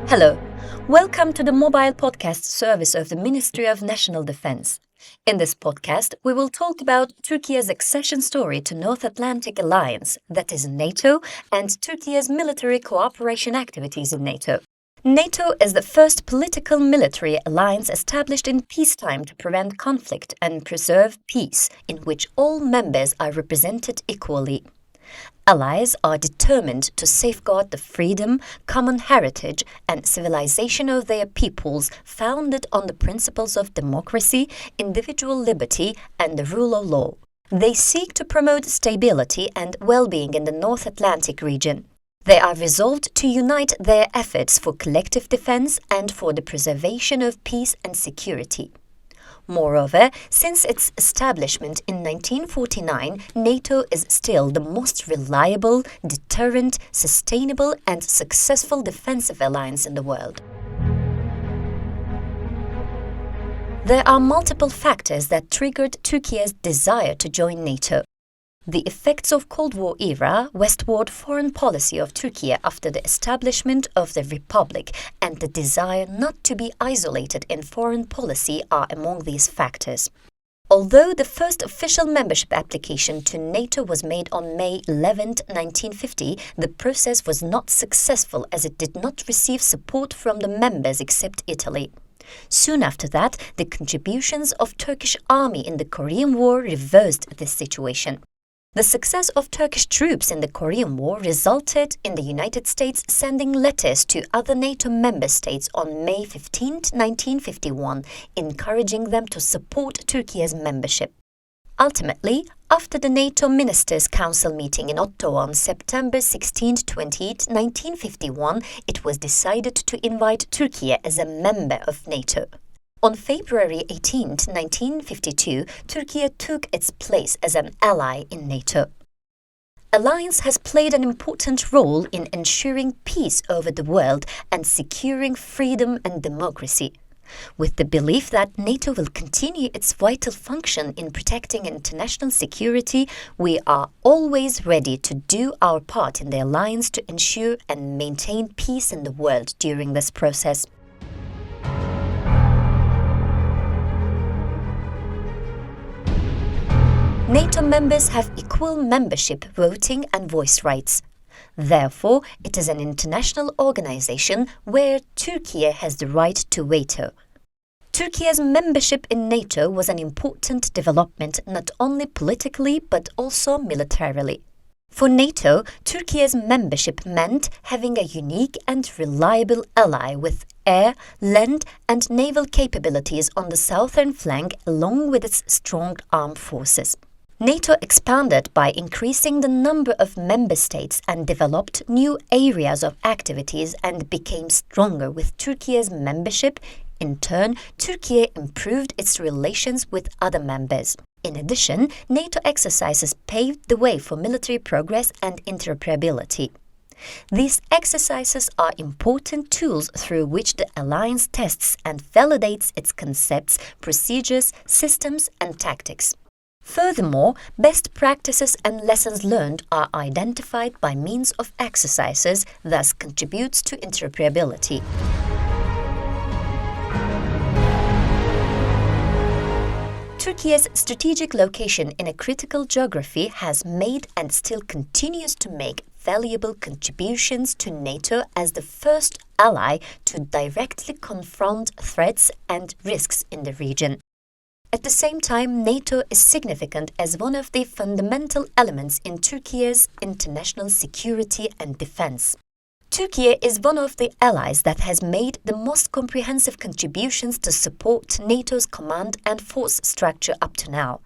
Hello, welcome to the mobile podcast service of the Ministry of National Defense. In this podcast, we will talk about Turkey's accession story to North Atlantic Alliance, that is NATO, and Turkey's military cooperation activities in NATO. NATO is the first political military alliance established in peacetime to prevent conflict and preserve peace, in which all members are represented equally. Allies are determined to safeguard the freedom, common heritage, and civilization of their peoples, founded on the principles of democracy, individual liberty, and the rule of law. They seek to promote stability and well-being in the North Atlantic region. They are resolved to unite their efforts for collective defense and for the preservation of peace and security. Moreover, since its establishment in 1949, NATO is still the most reliable, deterrent, sustainable, and successful defensive alliance in the world. There are multiple factors that triggered Turkey's desire to join NATO. The effects of Cold War era westward foreign policy of Turkey after the establishment of the Republic and the desire not to be isolated in foreign policy are among these factors. Although the first official membership application to NATO was made on May 11, 1950, the process was not successful as it did not receive support from the members except Italy. Soon after that, the contributions of Turkish army in the Korean War reversed this situation. The success of Turkish troops in the Korean War resulted in the United States sending letters to other NATO member states on May 15, 1951, encouraging them to support Turkey's membership. Ultimately, after the NATO Ministers' Council meeting in Ottawa on September 16-20, 1951, it was decided to invite Turkey as a member of NATO. On February 18, 1952, Turkey took its place as an ally in NATO. Alliance has played an important role in ensuring peace over the world and securing freedom and democracy. With the belief that NATO will continue its vital function in protecting international security, we are always ready to do our part in the alliance to ensure and maintain peace in the world during this process. NATO members have equal membership, voting and voice rights. Therefore, it is an international organization where Turkey has the right to veto. Turkey's membership in NATO was an important development not only politically but also militarily. For NATO, Turkey's membership meant having a unique and reliable ally with air, land and naval capabilities on the southern flank along with its strong armed forces. NATO expanded by increasing the number of member states and developed new areas of activities and became stronger with Turkey's membership. In turn, Turkey improved its relations with other members. In addition, NATO exercises paved the way for military progress and interoperability. These exercises are important tools through which the alliance tests and validates its concepts, procedures, systems, and tactics. Furthermore, best practices and lessons learned are identified by means of exercises, thus contributes to interoperability. Turkey's strategic location in a critical geography has made and still continues to make valuable contributions to NATO as the first ally to directly confront threats and risks in the region. At the same time, NATO is significant as one of the fundamental elements in Turkey's international security and defense. Turkey is one of the allies that has made the most comprehensive contributions to support NATO's command and force structure up to now.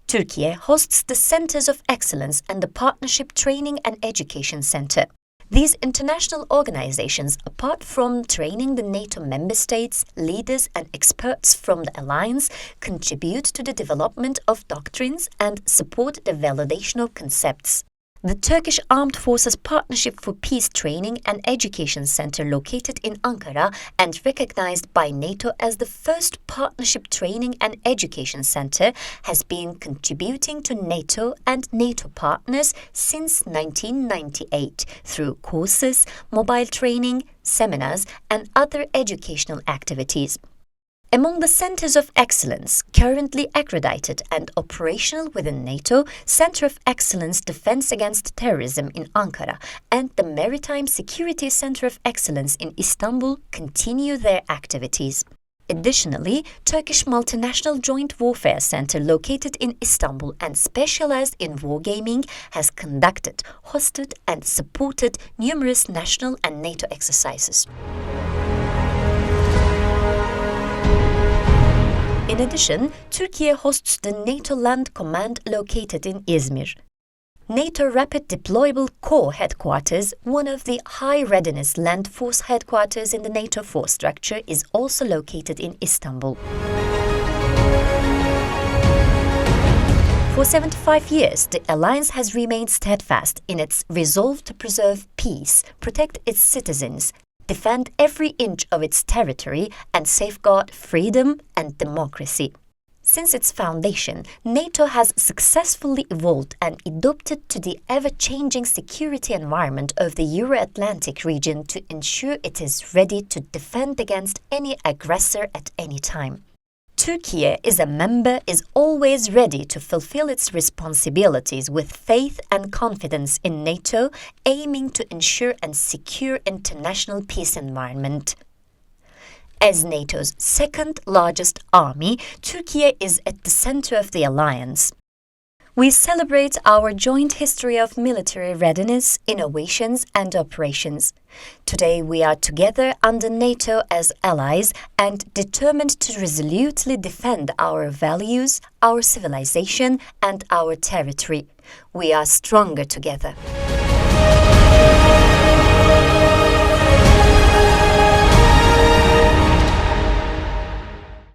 Turkey hosts the Centers of Excellence and the Partnership Training and Education Center. These international organizations, apart from training the NATO member states, leaders and experts from the alliance, contribute to the development of doctrines and support the validation of concepts. The Turkish Armed Forces Partnership for Peace Training and Education Center located in Ankara and recognized by NATO as the first partnership training and education center has been contributing to NATO and NATO partners since 1998 through courses, mobile training, seminars and other educational activities. Among the centers of excellence currently accredited and operational within NATO, Center of Excellence Defense Against Terrorism in Ankara and the Maritime Security Center of Excellence in Istanbul continue their activities. Additionally, Turkish Multinational Joint Warfare Center located in Istanbul and specialized in wargaming has conducted, hosted and supported numerous national and NATO exercises. In addition, Türkiye hosts the NATO Land Command located in Izmir. NATO Rapid Deployable Corps Headquarters, one of the high readiness land force headquarters in the NATO force structure, is also located in Istanbul. For 75 years, the alliance has remained steadfast in its resolve to preserve peace, protect its citizens, defend every inch of its territory and safeguard freedom and democracy. Since its foundation, NATO has successfully evolved and adapted to the ever-changing security environment of the Euro-Atlantic region to ensure it is ready to defend against any aggressor at any time. Türkiye is a member, is always ready to fulfill its responsibilities with faith and confidence in NATO, aiming to ensure and secure international peace environment. As NATO's second largest army, Türkiye is at the center of the alliance. We celebrate our joint history of military readiness, innovations and operations. Today we are together under NATO as allies and determined to resolutely defend our values, our civilization and our territory. We are stronger together.